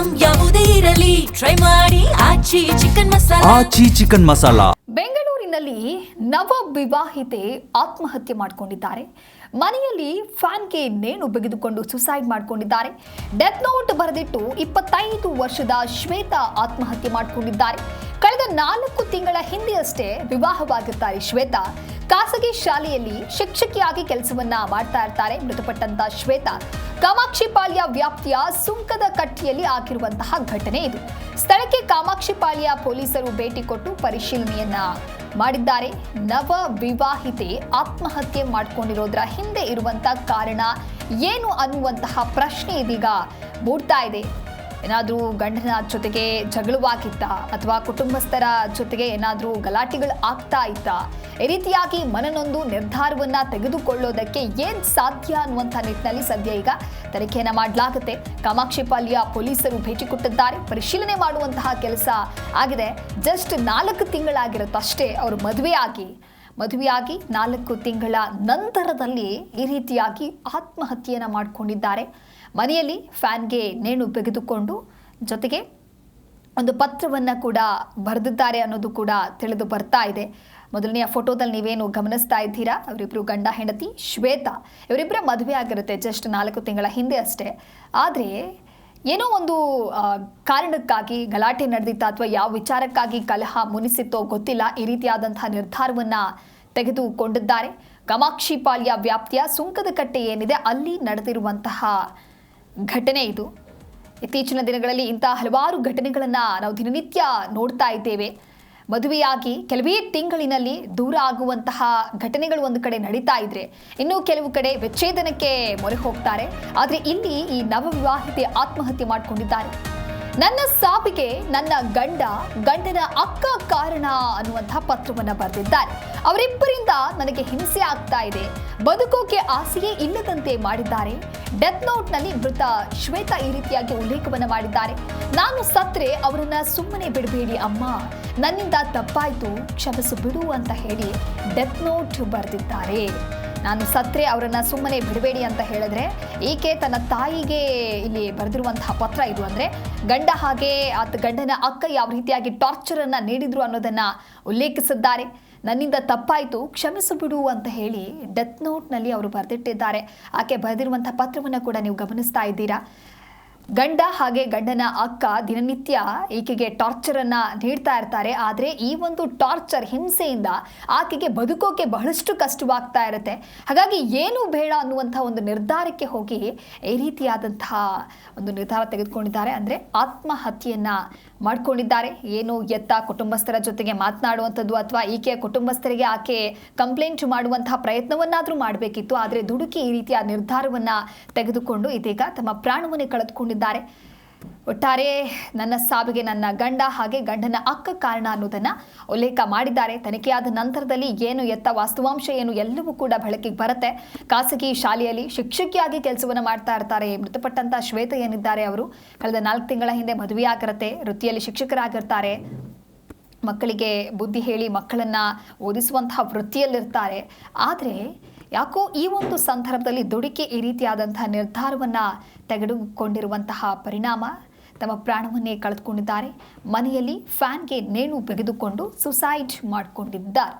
Item ಯಾವುದೇ ಇರಲಿ try ಮಾಡಿ ಆಚಿ ಚಿಕನ್ ಮಸಾಲಾ. ಬೆಂಗಳೂರಿನಲ್ಲಿ ನವ ವಿವಾಹಿತೆ ಆತ್ಮಹತ್ಯೆ ಮಾಡಿಕೊಂಡಿದ್ದಾರೆ. ಮನೆಯಲ್ಲಿ ಫ್ಯಾನ್ಗೆ ನೇಣು ಬಿಗಿದುಕೊಂಡು ಸುಸೈಡ್ ಮಾಡಿಕೊಂಡಿದ್ದಾರೆ. ಡೆತ್ ನೋಟ್ ಬರೆದಿಟ್ಟು 25 ವರ್ಷದ ಶ್ವೇತಾ ಆತ್ಮಹತ್ಯೆ ಮಾಡಿಕೊಂಡಿದ್ದಾರೆ. ಕಳೆದ 4 ತಿಂಗಳ ಹಿಂದೆಯಷ್ಟೇ ವಿವಾಹವಾಗಿರ್ತಾರೆ ಶ್ವೇತಾ. ಖಾಸಗಿ ಶಾಲೆಯಲ್ಲಿ ಶಿಕ್ಷಕಿಯಾಗಿ ಕೆಲಸವನ್ನ ಮಾಡ್ತಾ ಇರ್ತಾರೆ. ಮೃತಪಟ್ಟಂತ ಶ್ವೇತಾ ಕಾಮಾಕ್ಷಿಪಾಳ್ಯ ವ್ಯಾಪ್ತಿಯ ಸುಂಕದ ಕಟ್ಟಿಯಲ್ಲಿ ಆಗಿರುವಂತಹ ಘಟನೆ ಇದು. ಸ್ಥಳಕ್ಕೆ ಕಾಮಾಕ್ಷಿಪಾಳ್ಯ ಪೊಲೀಸರು ಭೇಟಿ ಕೊಟ್ಟು ಪರಿಶೀಲನೆಯನ್ನ ಮಾಡಿದ್ದಾರೆ. ನವ ವಿವಾಹಿತೆ ಆತ್ಮಹತ್ಯೆ ಮಾಡಿಕೊಂಡಿರೋದ್ರ ಹಿಂದೆ ಇರುವಂತಹ ಕಾರಣ ಏನು ಅನ್ನುವಂತಹ ಪ್ರಶ್ನೆ ಇದೀಗ ಮೂಡ್ತಾ ಇದೆ. ಏನಾದರೂ ಗಂಡನ ಜೊತೆಗೆ ಜಗಳವಾಗಿತ್ತಾ ಅಥವಾ ಕುಟುಂಬಸ್ಥರ ಜೊತೆಗೆ ಏನಾದರೂ ಗಲಾಟೆಗಳು ಆಗ್ತಾ ಇತ್ತಾ? ಈ ರೀತಿಯಾಗಿ ಮನನೊಂದು ನಿರ್ಧಾರವನ್ನ ತೆಗೆದುಕೊಳ್ಳೋದಕ್ಕೆ ಏನ್ ಸಾಧ್ಯ ಅನ್ನುವಂಥ ನಿಟ್ಟಿನಲ್ಲಿ ಸದ್ಯ ಈಗ ತನಿಖೆಯನ್ನ ಮಾಡಲಾಗುತ್ತೆ. ಕಾಮಾಕ್ಷಿಪಾಳ್ಯ ಪೊಲೀಸರು ಭೇಟಿ ಕೊಟ್ಟಿದ್ದಾರೆ. ಪರಿಶೀಲನೆ ಮಾಡುವಂತಹ ಕೆಲಸ ಆಗಿದೆ. ಜಸ್ಟ್ 4 ತಿಂಗಳಾಗಿರುತ್ತಷ್ಟೇ ಅವರು ಮದುವೆಯಾಗಿ 4 ತಿಂಗಳ ನಂತರದಲ್ಲಿ ಈ ರೀತಿಯಾಗಿ ಆತ್ಮಹತ್ಯೆಯನ್ನು ಮಾಡಿಕೊಂಡಿದ್ದಾರೆ. ಮನೆಯಲ್ಲಿ ಫ್ಯಾನ್ಗೆ ನೇಣು ತೆಗೆದುಕೊಂಡು ಜೊತೆಗೆ ಒಂದು ಪತ್ರವನ್ನು ಕೂಡ ಬರೆದಿದ್ದಾರೆ ಅನ್ನೋದು ಕೂಡ ತಿಳಿದು ಬರ್ತಾ ಇದೆ. ಮೊದಲನೆಯ ಫೋಟೋದಲ್ಲಿ ನೀವೇನು ಗಮನಿಸ್ತಾ ಇದ್ದೀರಾ, ಅವರಿಬ್ಬರು ಗಂಡ ಹೆಂಡತಿ ಶ್ವೇತಾ. ಇವರಿಬ್ಬರ ಮದುವೆ ಆಗಿರುತ್ತೆ ಜಸ್ಟ್ 4 ತಿಂಗಳ ಹಿಂದೆ ಅಷ್ಟೇ. ಆದರೆ ಏನೋ ಒಂದು ಕಾರಣಕ್ಕಾಗಿ ಗಲಾಟೆ ನಡೆದಿತ್ತ ಅಥವಾ ಯಾವ ವಿಚಾರಕ್ಕಾಗಿ ಕಲಹ ಮುನಿಸಿತ್ತೋ ಗೊತ್ತಿಲ್ಲ, ಈ ರೀತಿಯಾದಂತಹ ನಿರ್ಧಾರವನ್ನು ತೆಗೆದುಕೊಂಡಿದ್ದಾರೆ. ಕಾಮಾಕ್ಷಿಪಾಳ್ಯ ವ್ಯಾಪ್ತಿಯ ಸುಂಕದ ಕಟ್ಟೆ ಏನಿದೆ ಅಲ್ಲಿ ನಡೆದಿರುವಂತಹ ಘಟನೆ ಇದು. ಇತ್ತೀಚಿನ ದಿನಗಳಲ್ಲಿ ಇಂತಹ ಹಲವಾರು ಘಟನೆಗಳನ್ನು ನಾವು ದಿನನಿತ್ಯ ನೋಡ್ತಾ ಇದ್ದೇವೆ. ಮದುವೆಯಾಗಿ ಕೆಲವೇ ತಿಂಗಳಿನಲ್ಲಿ ದೂರ ಆಗುವಂತಹ ಘಟನೆಗಳು ಒಂದು ಕಡೆ ನಡೀತಾ ಇದ್ರೆ, ಇನ್ನು ಕೆಲವು ಕಡೆ ವಿಚ್ಛೇದನಕ್ಕೆ ಮೊರೆ ಹೋಗ್ತಾರೆ. ಆದರೆ ಇಲ್ಲಿ ಈ ನವವಿವಾಹಿತೆ ಆತ್ಮಹತ್ಯೆ ಮಾಡಿಕೊಂಡಿದ್ದಾರೆ. ನನ್ನ ಸಾವಿಗೆ ನನ್ನ ಗಂಡನ ಅಕ್ಕ ಕಾರಣ ಅನ್ನುವಂಥ ಪತ್ರವನ್ನು ಬರೆದಿದ್ದಾರೆ. ಅವರಿಬ್ಬರಿಂದ ನನಗೆ ಹಿಂಸೆ ಆಗ್ತಾ ಇದೆ, ಬದುಕೋಕೆ ಆಸೆಯೇ ಇಲ್ಲದಂತೆ ಮಾಡಿದ್ದಾರೆ. ಡೆತ್ ನೋಟ್ನಲ್ಲಿ ಮೃತ ಶ್ವೇತಾ ಈ ರೀತಿಯಾಗಿ ಉಲ್ಲೇಖವನ್ನು ಮಾಡಿದ್ದಾರೆ. ನಾನು ಸತ್ರೆ ಅವರನ್ನ ಸುಮ್ಮನೆ ಬಿಡಬೇಡಿ ಅಮ್ಮ, ನನ್ನಿಂದ ತಪ್ಪಾಯ್ತು, ಕ್ಷಮಿಸು ಬಿಡು ಅಂತ ಹೇಳಿ ಡೆತ್ ನೋಟ್ ಬರೆದಿದ್ದಾರೆ. ನಾನು ಸತ್ರೆ ಅವರನ್ನ ಸುಮ್ಮನೆ ಬಿಡಬೇಡಿ ಅಂತ ಹೇಳಿದ್ರೆ ಈಕೆ ತನ್ನ ತಾಯಿಗೆ ಇಲ್ಲಿ ಬರೆದಿರುವಂತಹ ಪತ್ರ ಇದು. ಅಂದರೆ ಗಂಡನ ಅಕ್ಕ ಯಾವ ರೀತಿಯಾಗಿ ಟಾರ್ಚರ್ ಅನ್ನ ನೀಡಿದ್ರು ಅನ್ನೋದನ್ನ ಉಲ್ಲೇಖಿಸಿದ್ದಾರೆ. ನನ್ನಿಂದ ತಪ್ಪಾಯಿತು, ಕ್ಷಮಿಸು ಬಿಡು ಅಂತ ಹೇಳಿ ಡೆತ್ ನೋಟ್ನಲ್ಲಿ ಅವರು ಬರೆದಿಟ್ಟಿದ್ದಾರೆ. ಆಕೆ ಬರೆದಿರುವಂತಹ ಪತ್ರವನ್ನು ಕೂಡ ನೀವು ಗಮನಿಸ್ತಾ ಇದ್ದೀರಾ. ಗಂಡನ ಅಕ್ಕ ದಿನನಿತ್ಯ ಈಕೆಗೆ ಟಾರ್ಚರ್ ಅನ್ನ ನೀಡ್ತಾ ಇರ್ತಾರೆ. ಆದರೆ ಈ ಒಂದು ಟಾರ್ಚರ್ ಹಿಂಸೆಯಿಂದ ಆಕೆಗೆ ಬದುಕೋಕೆ ಬಹಳಷ್ಟು ಕಷ್ಟವಾಗ್ತಾ ಇರುತ್ತೆ. ಹಾಗಾಗಿ ಏನು ಬೇಡ ಅನ್ನುವಂತಹ ಒಂದು ನಿರ್ಧಾರಕ್ಕೆ ಹೋಗಿ ಈ ರೀತಿಯಾದಂತಹ ಒಂದು ನಿರ್ಧಾರ ತೆಗೆದುಕೊಂಡಿದ್ದಾರೆ. ಅಂದರೆ ಆತ್ಮಹತ್ಯೆಯನ್ನ ಮಾಡ್ಕೊಂಡಿದ್ದಾರೆ. ಏನು ಎತ್ತ ಕುಟುಂಬಸ್ಥರ ಜೊತೆಗೆ ಮಾತನಾಡುವಂಥದ್ದು ಅಥವಾ ಈಕೆಯ ಕುಟುಂಬಸ್ಥರಿಗೆ ಆಕೆ ಕಂಪ್ಲೇಂಟ್ ಮಾಡುವಂತಹ ಪ್ರಯತ್ನವನ್ನಾದರೂ ಮಾಡಬೇಕಿತ್ತು. ಆದರೆ ದುಡುಕಿ ಈ ರೀತಿಯ ನಿರ್ಧಾರವನ್ನ ತೆಗೆದುಕೊಂಡು ಇದೀಗ ತಮ್ಮ ಪ್ರಾಣವನ್ನೇ ಕಳೆದುಕೊಂಡಿದ್ದಾರೆ. ಒಟ್ಟಾರೆ ನನ್ನ ಸಾವಿಗೆ ನನ್ನ ಗಂಡನ ಅಕ್ಕ ಕಾರಣ ಅನ್ನೋದನ್ನ ಉಲ್ಲೇಖ ಮಾಡಿದ್ದಾರೆ. ತನಿಖೆಯಾದ ನಂತರದಲ್ಲಿ ಏನು ಎತ್ತ ವಾಸ್ತವಾಂಶ ಏನು ಎಲ್ಲವೂ ಕೂಡ ಬೆಳಕಿಗೆ ಬರುತ್ತೆ. ಖಾಸಗಿ ಶಾಲೆಯಲ್ಲಿ ಶಿಕ್ಷಕಿಯಾಗಿ ಕೆಲಸವನ್ನು ಮಾಡ್ತಾ ಇರ್ತಾರೆ. ಮೃತಪಟ್ಟಂತ ಶ್ವೇತಾ ಏನಿದ್ದಾರೆ ಅವರು ಕಳೆದ 4 ತಿಂಗಳ ಹಿಂದೆ ಮದುವೆಯಾಗಿರುತ್ತೆ. ವೃತ್ತಿಯಲ್ಲಿ ಶಿಕ್ಷಕರಾಗಿರ್ತಾರೆ. ಮಕ್ಕಳಿಗೆ ಬುದ್ಧಿ ಹೇಳಿ ಮಕ್ಕಳನ್ನ ಓದಿಸುವಂತಹ ವೃತ್ತಿಯಲ್ಲಿರ್ತಾರೆ. ಆದರೆ ಯಾಕೋ ಈ ಒಂದು ಸಂದರ್ಭದಲ್ಲಿ ದುಡುಕಿ ಈ ರೀತಿಯಾದಂತಹ ನಿರ್ಧಾರವನ್ನು ತೆಗೆದುಕೊಂಡಿರುವಂತಹ ಪರಿಣಾಮ ತಮ್ಮ ಪ್ರಾಣವನ್ನೇ ಕಳೆದುಕೊಂಡಿದ್ದಾರೆ. ಮನೆಯಲ್ಲಿ ಫ್ಯಾನ್ಗೆ ನೇಣು ಬಿಗಿದುಕೊಂಡು ಸುಸೈಡ್ ಮಾಡಿಕೊಂಡಿದ್ದಾರೆ.